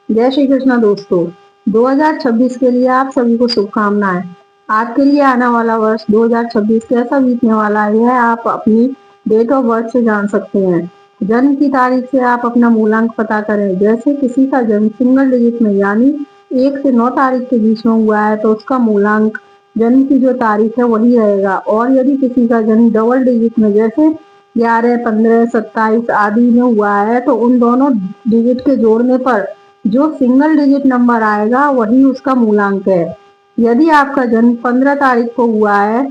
जय श्री कृष्णा दोस्तों। 2026 के लिए आप सभी को शुभकामनाएं। आपके लिए आने वाला वर्ष 2026 कैसा बीतने वाला है यह आप अपनी डेट ऑफ बर्थ से जान सकते हैं। जन्म की तारीख से आप अपना मूलांक पता करें। जैसे किसी का जन्म सिंगल डिजिट में यानी 1 से 9 तारीख के बीच में हुआ है तो उसका मूलांक जन्म की जो तारीख है वही रहेगा। और यदि किसी का जन्म डबल डिजिट में जैसे 11, 15, 27 आदि में हुआ है तो उन दोनों डिजिट के जोड़ने पर जो सिंगल डिजिट नंबर आएगा वही उसका मूलांक है। यदि आपका जन्म 15 तारीख को हुआ है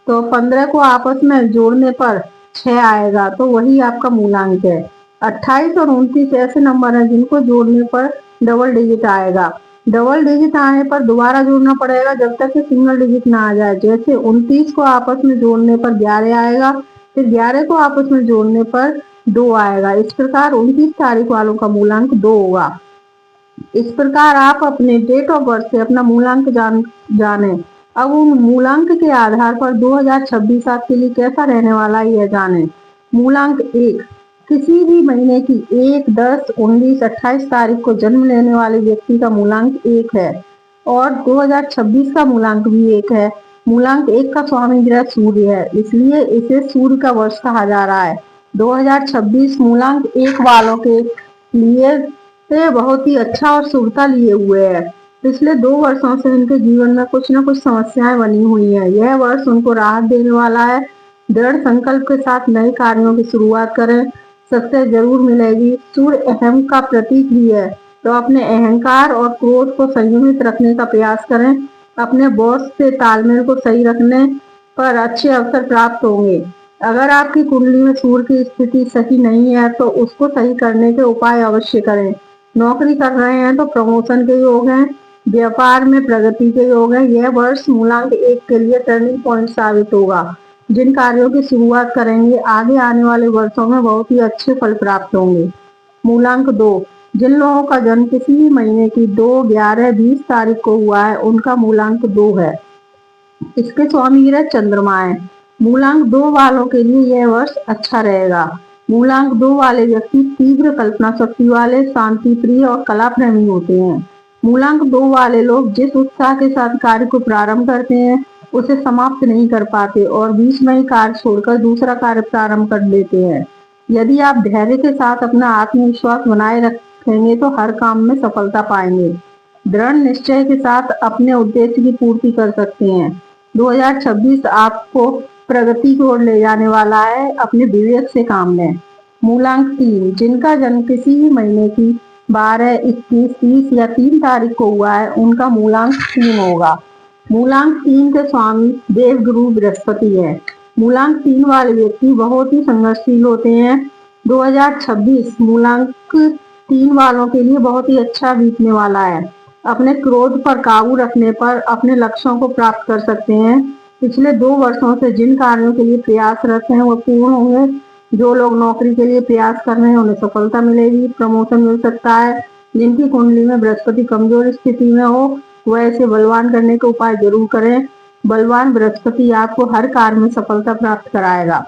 तो 15 को आपस में जोड़ने पर 6 आएगा तो वही आपका मूलांक है। 28 और 29 ऐसे नंबर हैं जिनको जोड़ने पर डबल डिजिट आएगा। डबल डिजिट आने पर दोबारा जोड़ना पड़ेगा जब तक कि सिंगल डिजिट ना आ जाए। जैसे 29 को आपस में जोड़ने पर 11 आएगा, फिर 11 को आपस में जोड़ने पर 2 आएगा। इस प्रकार 29 तारीख वालों का मूलांक 2 होगा। इस प्रकार आप अपने डेट ऑफ बर्थ से अपना मूलांक जाने। अब उन मूलांक के आधार पर 2026 आपके लिए कैसा रहने वाला है यह जाने। मूलांक 1, किसी भी महीने की 1, 10, 19, 28 तारीख को जन्म लेने वाले व्यक्ति का मूलांक 1 है और 2026 का मूलांक भी 1 है। मूलांक 1 का स्वामी ग्रह सूर्य है, इसलिए इसे सूर्य का वर्ष कहा जा रहा है। 2026 मूलांक 1 वालों के लिए से बहुत ही अच्छा और शुभता लिए हुए है। पिछले 2 वर्षों से उनके जीवन में कुछ न कुछ समस्याएं बनी हुई हैं। यह वर्ष उनको राहत देने वाला है। दृढ़ संकल्प के साथ नए कार्यों की शुरुआत करें, सक्सेस जरूर मिलेगी। सूर्य अहम का प्रतीक भी है तो अपने अहंकार और क्रोध को संयमित रखने का प्रयास करें। अपने बॉस से तालमेल को सही रखने पर अच्छे अवसर प्राप्त होंगे। अगर आपकी कुंडली में सूर्य की स्थिति सही नहीं है तो उसको सही करने के उपाय अवश्य करें। नौकरी कर रहे हैं तो प्रमोशन के योग हैं। व्यापार में प्रगति के योग है। यह वर्ष मूलांक 1 के लिए टर्निंग पॉइंट साबित होगा। जिन कार्यों की शुरुआत करेंगे आगे आने वाले वर्षों में बहुत ही अच्छे फल प्राप्त होंगे। मूलांक 2, जिन लोगों का जन्म किसी भी महीने की 2, 11, 20 तारीख को हुआ है उनका मूलांक 2 है। इसके स्वामी ग्रह चंद्रमा है। मूलांक 2 वालों के लिए यह वर्ष अच्छा रहेगा। मूलांक 2 वाले व्यक्ति तीव्र कल्पना शक्ति वाले, शांति प्रिय और कला प्रेमी होते हैं। मूलांक 2 वाले लोग जिस उत्साह के साथ कार्य को प्रारंभ करते हैं उसे समाप्त नहीं कर पाते और बीच में ही कार्य छोड़कर दूसरा कार्य प्रारंभ कर लेते हैं। यदि आप धैर्य के साथ अपना आत्मविश्वास बनाए रखेंगे तो हर काम में सफलता पाएंगे। दृढ़ निश्चय के साथ अपने उद्देश्य की पूर्ति कर सकते हैं। 2026 आपको प्रगति की ओर ले जाने वाला है। अपने विवेक से काम लें। मूलांक 3, जिनका जन्म किसी भी महीने की 12, 21, 30 या 3 तारीख को हुआ है उनका मूलांक 3 होगा। मूलांक 3 के स्वामी देवगुरु बृहस्पति है। मूलांक 3 वाले व्यक्ति बहुत ही संघर्षशील होते हैं। 2026 मूलांक 3 वालों के लिए बहुत ही अच्छा बीतने वाला है। अपने क्रोध पर काबू रखने पर अपने लक्ष्यों को प्राप्त कर सकते हैं। पिछले 2 वर्षों से जिन कार्यों के लिए प्रयासरत हैं वो पूर्ण होंगे। जो लोग नौकरी के लिए प्रयास कर रहे हैं उन्हें सफलता मिलेगी, प्रमोशन मिल सकता है। जिनकी कुंडली में बृहस्पति कमजोर स्थिति में हो वह इसे बलवान करने के उपाय जरूर करें। बलवान बृहस्पति आपको हर कार्य में सफलता प्राप्त कराएगा।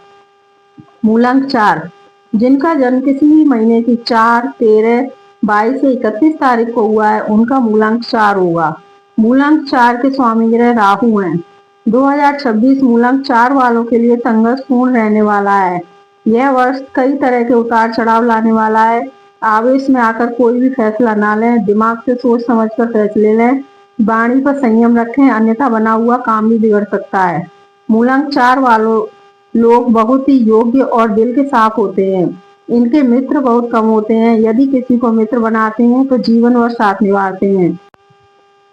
मूलांक 4, जिनका जन्म किसी भी महीने की 4, 13, 22 से 31 तारीख को हुआ है उनका मूलांक 4 होगा। मूलांक 4 के स्वामी ग्रह राहु हैं। 2026 मूलांक 4 वालों के लिए संघर्षपूर्ण रहने वाला है। यह वर्ष कई तरह के उतार चढ़ाव लाने वाला है। आवेश में आकर कोई भी फैसला ना लें, दिमाग से सोच समझकर फैसले लें। वाणी पर संयम रखें, अन्यथा बना हुआ काम भी बिगड़ सकता है। मूलांक 4 वालों लोग बहुत ही योग्य और दिल के साफ होते हैं। इनके मित्र बहुत कम होते हैं। यदि किसी को मित्र बनाते हैं तो जीवन भर साथ निभाते हैं।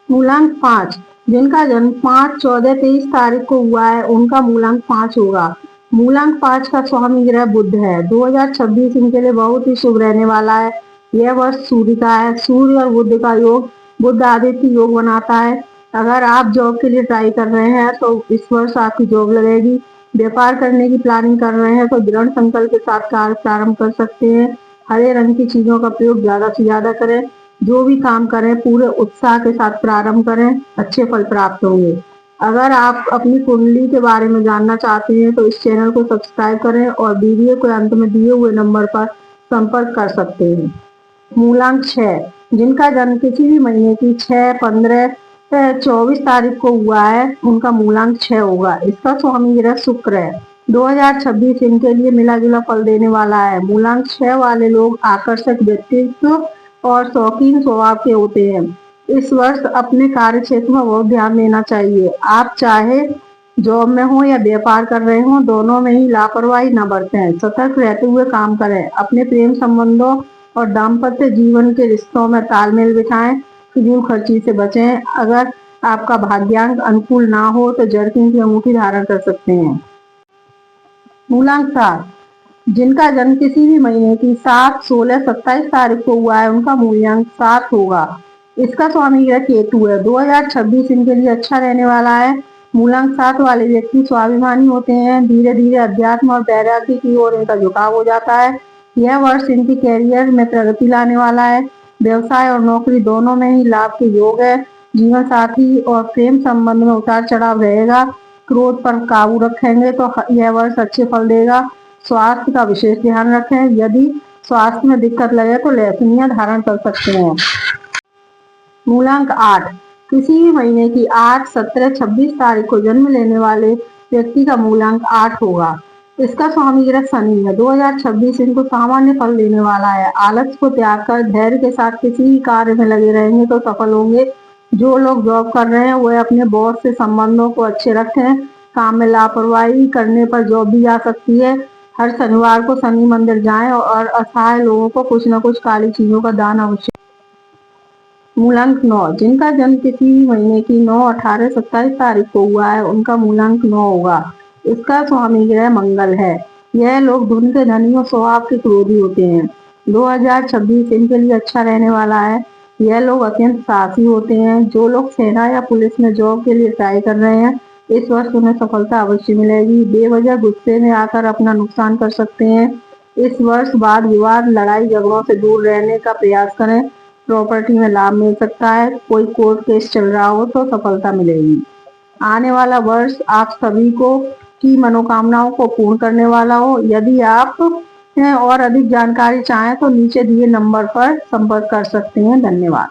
मूलांक 5, जिनका जन्म 5, 14, 23 तारीख को हुआ है उनका मूलांक 5 होगा। मूलांक 5 का स्वामी ग्रह बुध है। 2026 इनके लिए बहुत ही शुभ रहने वाला है। यह वर्ष सूर्य का है। सूर्य और बुध का योग बुध आदित्य योग बनाता है। अगर आप जॉब के लिए ट्राई कर रहे हैं तो इस वर्ष आपकी जॉब लगेगी। व्यापार करने की प्लानिंग कर रहे हैं तो दृढ़ संकल्प के साथ कार्य प्रारंभ कर सकते हैं। हरे रंग की चीजों का प्रयोग ज्यादा से ज्यादा करें। जो भी काम करें पूरे उत्साह के साथ प्रारंभ करें, अच्छे फल प्राप्त होंगे। अगर आप अपनी कुंडली के बारे में जानना चाहते हैं तो इस चैनल को सब्सक्राइब करें और वीडियो के अंत में दिए हुए नंबर पर संपर्क कर सकते हैं। मूलांक 6, जिनका जन्म किसी भी महीने की 6, 15, 24 तारीख को हुआ है, उनका मूलांक 6 होगा। इसका स्वामी ग्रह शुक्र है। 2026 इनके लिए मिला जुला फल देने वाला है। मूलांक 6 वाले लोग आकर्षक व्यक्तित्व और शौकीन स्वभाव के होते हैं। इस वर्ष अपने कार्य क्षेत्र में बहुत ध्यान देना चाहिए। आप चाहे जॉब में हो या व्यापार कर रहे हो, दोनों में ही लापरवाही न बरतें। सतर्क रहते हुए काम करें। अपने प्रेम संबंधों और दाम्पत्य जीवन के रिश्तों में तालमेल बिठाएं। फिजूल खर्ची से बचें। अगर आपका भाग्यांक अनुकूल ना हो तो जरकिन की अंगूठी धारण कर सकते हैं। मूलांक 7, जिनका जन्म किसी भी महीने की 7, 16, 27 तारीख को हुआ है, उनका मूल्यांक 7 होगा। इसका स्वामी ग्रह केतु है। 2026 इनके लिए अच्छा रहने वाला है। मूलांक 7 वाले व्यक्ति स्वाभिमानी होते हैं। धीरे धीरे अध्यात्म और वैराग्य की ओर इनका झुकाव हो जाता है। यह वर्ष इनके कैरियर में प्रगति लाने वाला है। व्यवसाय और नौकरी दोनों में ही लाभ के योग है। जीवन साथी और प्रेम संबंध में उतार चढ़ाव रहेगा। क्रोध पर काबू रखेंगे तो यह वर्ष अच्छे फल देगा। स्वास्थ्य का विशेष ध्यान रखें। यदि स्वास्थ्य में दिक्कत लगे तो लेसनिया धारण कर सकते हैं। मूलांक 8, किसी भी महीने की 8, 17, 26 तारीख को जन्म लेने वाले व्यक्ति का मूलांक 8 होगा। इसका स्वामी ग्रह शनि है। 2026 इनको सामान्य फल देने वाला है। आलस को त्याग कर धैर्य के साथ किसी भी कार्य में लगे रहेंगे तो सफल होंगे। जो लोग जॉब कर रहे हैं वह अपने बॉस से संबंधों को अच्छे रखें। काम में लापरवाही करने पर जॉब भी जा सकती है। हर शनिवार को शनि मंदिर जाएं और असहाय लोगों को कुछ न कुछ काली चीजों का दान अवश्य। मूलांक 9, जिनका जन्म किसी भी महीने की 9, 18, 27 तारीख को हुआ है, उनका मूलांक 9 होगा। इसका स्वामी ग्रह मंगल है। यह लोग धुन के धनी और स्वभाव के क्रोधी होते हैं। 2026 इनके लिए अच्छा रहने वाला है। यह लोग अत्यंत साहसी होते हैं। जो लोग सेना या पुलिस में जॉब के लिए ट्राई कर रहे हैं, इस वर्ष उन्हें सफलता अवश्य मिलेगी। बेवजह गुस्से में आकर अपना नुकसान कर सकते हैं। इस वर्ष वाद विवाद, लड़ाई झगड़ों से दूर रहने का प्रयास करें। प्रॉपर्टी में लाभ मिल सकता है। कोई कोर्ट केस चल रहा हो तो सफलता मिलेगी। आने वाला वर्ष आप सभी को की मनोकामनाओं को पूर्ण करने वाला हो। यदि आप और अधिक जानकारी चाहें तो नीचे दिए नंबर पर संपर्क कर सकते हैं। धन्यवाद।